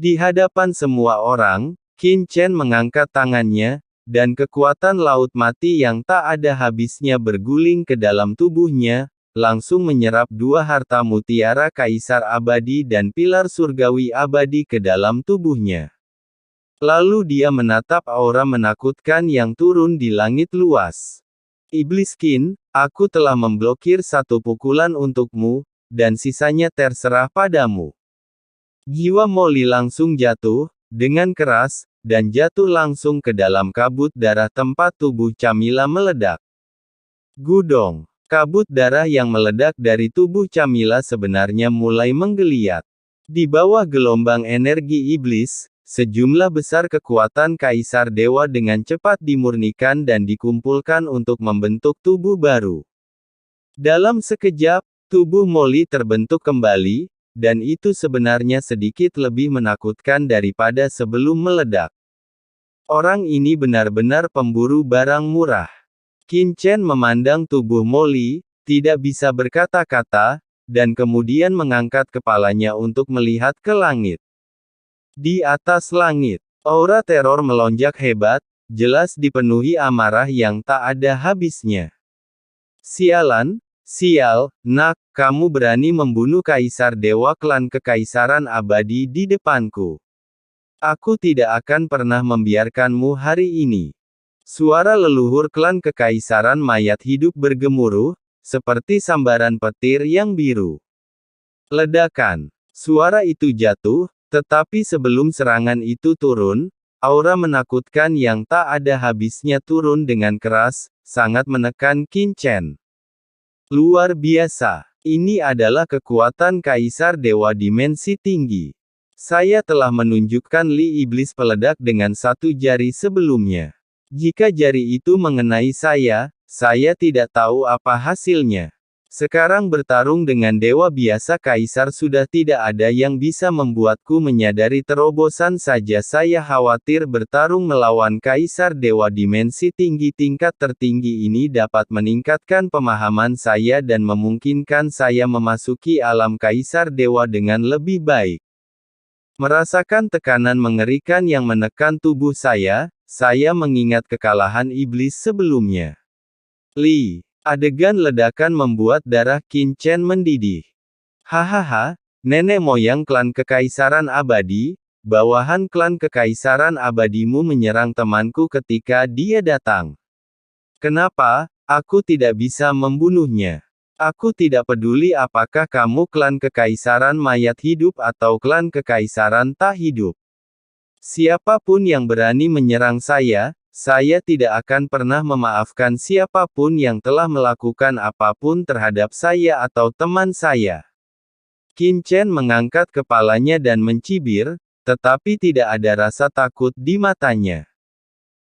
Di hadapan semua orang, Qin Chen mengangkat tangannya, dan kekuatan laut mati yang tak ada habisnya berguling ke dalam tubuhnya, langsung menyerap dua harta mutiara kaisar abadi dan pilar surgawi abadi ke dalam tubuhnya. Lalu dia menatap aura menakutkan yang turun di langit luas. Iblis Qin, aku telah memblokir satu pukulan untukmu, dan sisanya terserah padamu. Jiwa Molly langsung jatuh, dengan keras, dan jatuh langsung ke dalam kabut darah tempat tubuh Camilla meledak. Gudong. Kabut darah yang meledak dari tubuh Camilla sebenarnya mulai menggeliat. Di bawah gelombang energi iblis, sejumlah besar kekuatan Kaisar Dewa dengan cepat dimurnikan dan dikumpulkan untuk membentuk tubuh baru. Dalam sekejap, tubuh Molly terbentuk kembali, dan itu sebenarnya sedikit lebih menakutkan daripada sebelum meledak. Orang ini benar-benar pemburu barang murah. Qin Chen memandang tubuh Molly, tidak bisa berkata-kata, dan kemudian mengangkat kepalanya untuk melihat ke langit. Di atas langit, aura teror melonjak hebat, jelas dipenuhi amarah yang tak ada habisnya. Sialan, sial, nak, kamu berani membunuh Kaisar Dewa klan Kekaisaran Abadi di depanku. Aku tidak akan pernah membiarkanmu hari ini. Suara leluhur klan Kekaisaran Mayat hidup bergemuruh, seperti sambaran petir yang biru. Ledakan. Suara itu jatuh, tetapi sebelum serangan itu turun, aura menakutkan yang tak ada habisnya turun dengan keras, sangat menekan Qin Chen. Luar biasa. Ini adalah kekuatan Kaisar Dewa Dimensi Tinggi. Saya telah menunjukkan Li Iblis Peledak dengan satu jari sebelumnya. Jika jari itu mengenai saya tidak tahu apa hasilnya. Sekarang bertarung dengan dewa biasa Kaisar sudah tidak ada yang bisa membuatku menyadari terobosan saja. Saya khawatir bertarung melawan Kaisar Dewa Dimensi Tinggi tingkat tertinggi ini dapat meningkatkan pemahaman saya dan memungkinkan saya memasuki alam Kaisar Dewa dengan lebih baik. Merasakan tekanan mengerikan yang menekan tubuh saya mengingat kekalahan iblis sebelumnya. Li. Adegan ledakan membuat darah Qin Chen mendidih. Hahaha, nenek moyang klan Kekaisaran Abadi, bawahan klan Kekaisaran Abadimu menyerang temanku ketika dia datang. Kenapa, aku tidak bisa membunuhnya? Aku tidak peduli apakah kamu klan Kekaisaran Mayat hidup atau klan Kekaisaran tak hidup. Siapapun yang berani menyerang saya tidak akan pernah memaafkan siapapun yang telah melakukan apapun terhadap saya atau teman saya. Qin Chen mengangkat kepalanya dan mencibir, tetapi tidak ada rasa takut di matanya.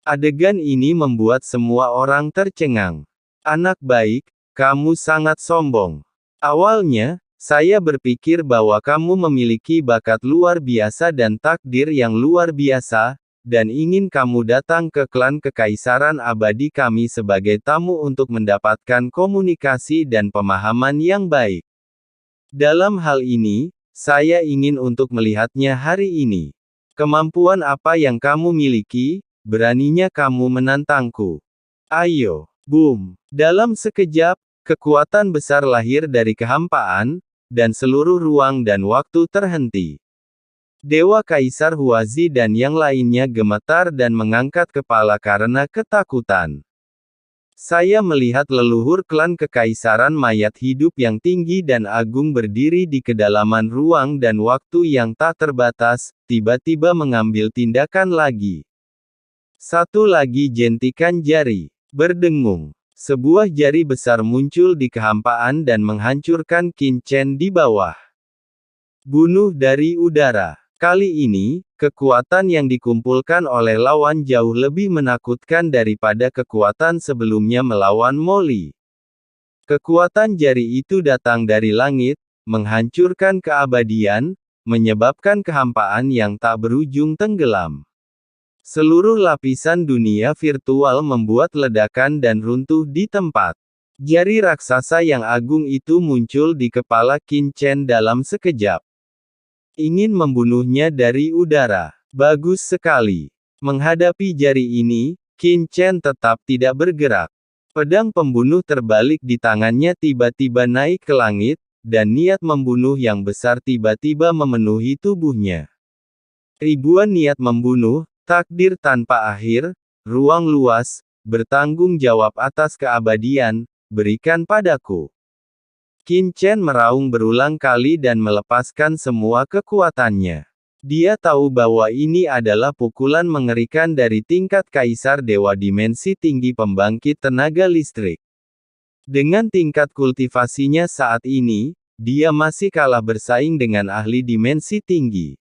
Adegan ini membuat semua orang tercengang. Anak baik, kamu sangat sombong. Awalnya, saya berpikir bahwa kamu memiliki bakat luar biasa dan takdir yang luar biasa, dan ingin kamu datang ke klan Kekaisaran Abadi kami sebagai tamu untuk mendapatkan komunikasi dan pemahaman yang baik. Dalam hal ini, saya ingin untuk melihatnya hari ini. Kemampuan apa yang kamu miliki, beraninya kamu menantangku. Ayo, boom. Dalam sekejap, kekuatan besar lahir dari kehampaan, dan seluruh ruang dan waktu terhenti. Dewa Kaisar Huazi dan yang lainnya gemetar dan mengangkat kepala karena ketakutan. Saya melihat leluhur klan Kekaisaran Mayat hidup yang tinggi dan agung berdiri di kedalaman ruang dan waktu yang tak terbatas, tiba-tiba mengambil tindakan lagi. Satu lagi jentikan jari. Berdengung. Sebuah jari besar muncul di kehampaan dan menghancurkan Qin Chen di bawah. Bunuh dari udara. Kali ini, kekuatan yang dikumpulkan oleh lawan jauh lebih menakutkan daripada kekuatan sebelumnya melawan Molly. Kekuatan jari itu datang dari langit, menghancurkan keabadian, menyebabkan kehampaan yang tak berujung tenggelam. Seluruh lapisan dunia virtual membuat ledakan dan runtuh di tempat. Jari raksasa yang agung itu muncul di kepala Qin Chen dalam sekejap. Ingin membunuhnya dari udara. Bagus sekali. Menghadapi jari ini, Qin Chen tetap tidak bergerak. Pedang pembunuh terbalik di tangannya tiba-tiba naik ke langit, dan niat membunuh yang besar tiba-tiba memenuhi tubuhnya. Ribuan niat membunuh, takdir tanpa akhir, ruang luas, bertanggung jawab atas keabadian, berikan padaku. Qin Chen meraung berulang kali dan melepaskan semua kekuatannya. Dia tahu bahwa ini adalah pukulan mengerikan dari tingkat Kaisar Dewa Dimensi Tinggi Pembangkit Tenaga Listrik. Dengan tingkat kultivasinya saat ini, dia masih kalah bersaing dengan ahli dimensi tinggi.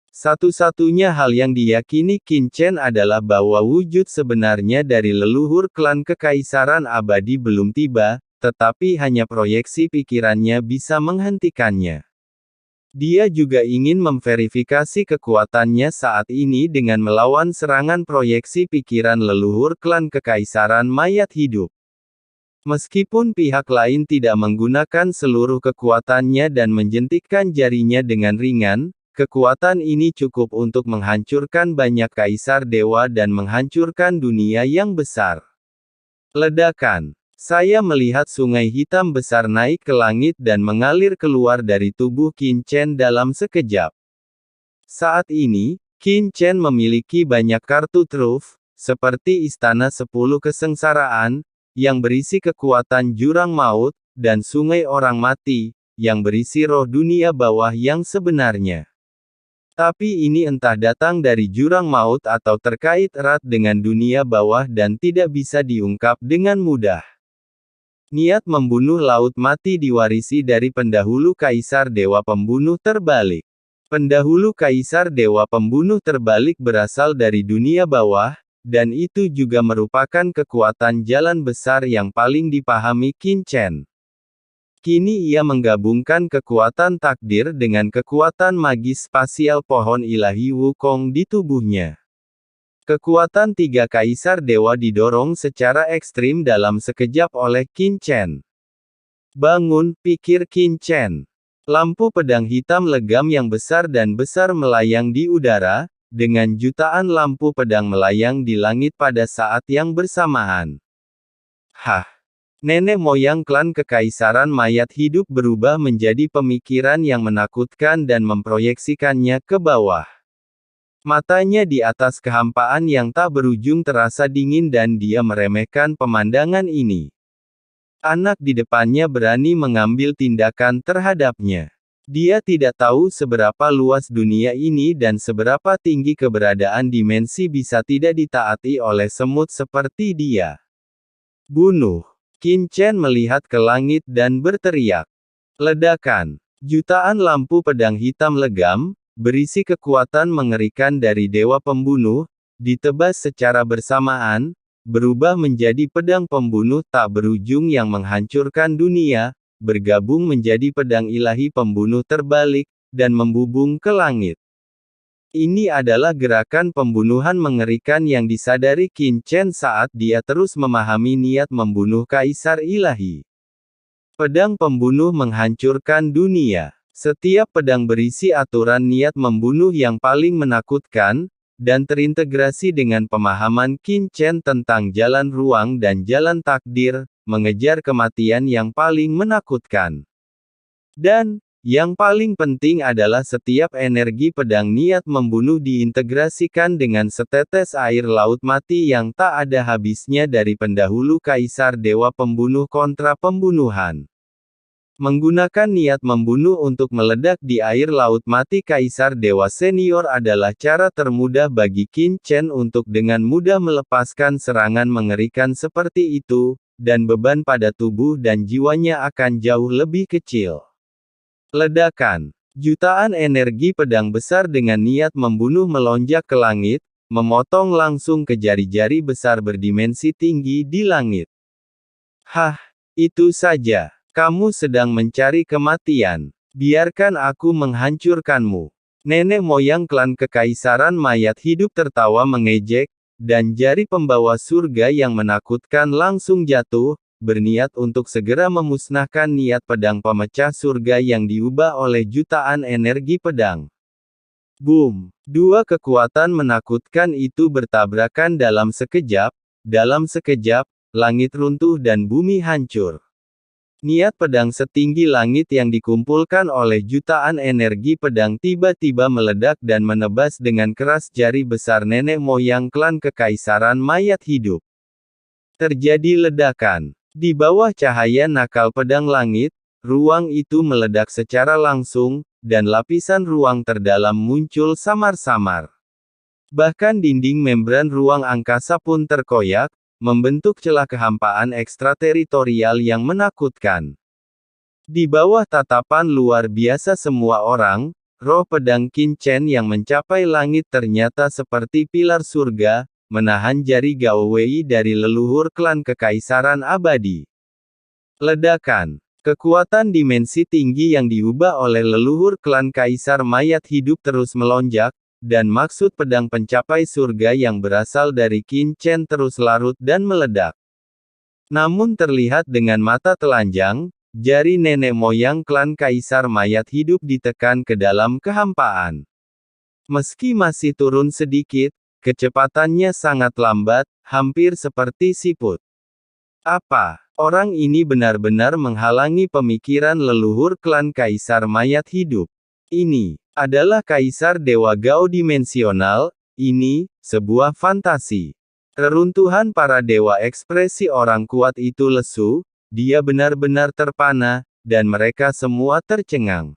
Satu-satunya hal yang diyakini Qin Chen adalah bahwa wujud sebenarnya dari leluhur klan Kekaisaran Abadi belum tiba, tetapi hanya proyeksi pikirannya bisa menghentikannya. Dia juga ingin memverifikasi kekuatannya saat ini dengan melawan serangan proyeksi pikiran leluhur klan Kekaisaran Mayat Hidup. Meskipun pihak lain tidak menggunakan seluruh kekuatannya dan menjentikkan jarinya dengan ringan, kekuatan ini cukup untuk menghancurkan banyak kaisar dewa dan menghancurkan dunia yang besar. Ledakan. Saya melihat sungai hitam besar naik ke langit dan mengalir keluar dari tubuh Qin Chen dalam sekejap. Saat ini, Qin Chen memiliki banyak kartu truf, seperti Istana 10 Kesengsaraan, yang berisi kekuatan jurang maut, dan Sungai Orang Mati, yang berisi roh dunia bawah yang sebenarnya. Tapi ini entah datang dari jurang maut atau terkait erat dengan dunia bawah dan tidak bisa diungkap dengan mudah. Niat membunuh Laut Mati diwarisi dari pendahulu Kaisar Dewa Pembunuh Terbalik. Pendahulu Kaisar Dewa Pembunuh Terbalik berasal dari dunia bawah, dan itu juga merupakan kekuatan jalan besar yang paling dipahami Qin Chen. Kini ia menggabungkan kekuatan takdir dengan kekuatan magis spasial pohon ilahi Wukong di tubuhnya. Kekuatan tiga kaisar dewa didorong secara ekstrim dalam sekejap oleh Qin Chen. Bangun, pikir Qin Chen. Lampu pedang hitam legam yang besar dan besar melayang di udara, dengan jutaan lampu pedang melayang di langit pada saat yang bersamaan. Hah! Nenek moyang klan Kekaisaran Mayat Hidup berubah menjadi pemikiran yang menakutkan dan memproyeksikannya ke bawah. Matanya di atas kehampaan yang tak berujung terasa dingin dan dia meremehkan pemandangan ini. Anak di depannya berani mengambil tindakan terhadapnya. Dia tidak tahu seberapa luas dunia ini dan seberapa tinggi keberadaan dimensi bisa tidak ditaati oleh semut seperti dia. Bunuh! Qin Chen melihat ke langit dan berteriak. Ledakan! Jutaan lampu pedang hitam legam, berisi kekuatan mengerikan dari Dewa Pembunuh, ditebas secara bersamaan, berubah menjadi pedang pembunuh tak berujung yang menghancurkan dunia, bergabung menjadi pedang ilahi pembunuh terbalik, dan membubung ke langit. Ini adalah gerakan pembunuhan mengerikan yang disadari Qin Chen saat dia terus memahami niat membunuh Kaisar Ilahi. Pedang pembunuh menghancurkan dunia. Setiap pedang berisi aturan niat membunuh yang paling menakutkan, dan terintegrasi dengan pemahaman Qin Chen tentang jalan ruang dan jalan takdir, mengejar kematian yang paling menakutkan. Dan, yang paling penting adalah setiap energi pedang niat membunuh diintegrasikan dengan setetes air laut mati yang tak ada habisnya dari pendahulu Kaisar Dewa Pembunuh kontra pembunuhan. Menggunakan niat membunuh untuk meledak di air laut mati Kaisar Dewa Senior adalah cara termudah bagi Qin Chen untuk dengan mudah melepaskan serangan mengerikan seperti itu, dan beban pada tubuh dan jiwanya akan jauh lebih kecil. Ledakan. Jutaan energi pedang besar dengan niat membunuh melonjak ke langit, memotong langsung ke jari-jari besar berdimensi tinggi di langit. Hah, itu saja. Kamu sedang mencari kematian. Biarkan aku menghancurkanmu. Nenek moyang klan Kekaisaran Mayat Hidup tertawa mengejek, dan jari pembawa surga yang menakutkan langsung jatuh, berniat untuk segera memusnahkan niat pedang pemecah surga yang diubah oleh jutaan energi pedang. Boom! Dua kekuatan menakutkan itu bertabrakan dalam sekejap. Dalam sekejap, langit runtuh dan bumi hancur. Niat pedang setinggi langit yang dikumpulkan oleh jutaan energi pedang tiba-tiba meledak dan menebas dengan keras jari besar nenek moyang klan kekaisaran mayat hidup. Terjadi ledakan. Di bawah cahaya nakal pedang langit, ruang itu meledak secara langsung, dan lapisan ruang terdalam muncul samar-samar. Bahkan dinding membran ruang angkasa pun terkoyak, membentuk celah kehampaan ekstrateritorial yang menakutkan. Di bawah tatapan luar biasa semua orang, roh pedang Qin Chen yang mencapai langit ternyata seperti pilar surga, menahan jari Gao Wei dari leluhur klan kekaisaran abadi. Ledakan. Kekuatan dimensi tinggi yang diubah oleh leluhur klan kaisar mayat hidup terus melonjak, dan maksud pedang pencapai surga yang berasal dari Qin Chen terus larut dan meledak. Namun terlihat dengan mata telanjang, jari nenek moyang klan kaisar mayat hidup ditekan ke dalam kehampaan. Meski masih turun sedikit, kecepatannya sangat lambat, hampir seperti siput. Apa? Orang ini benar-benar menghalangi pemikiran leluhur klan kaisar mayat hidup. Ini adalah kaisar dewa Gao dimensional. Ini sebuah fantasi. Reruntuhan para dewa ekspresi orang kuat itu lesu, dia benar-benar terpana, dan mereka semua tercengang.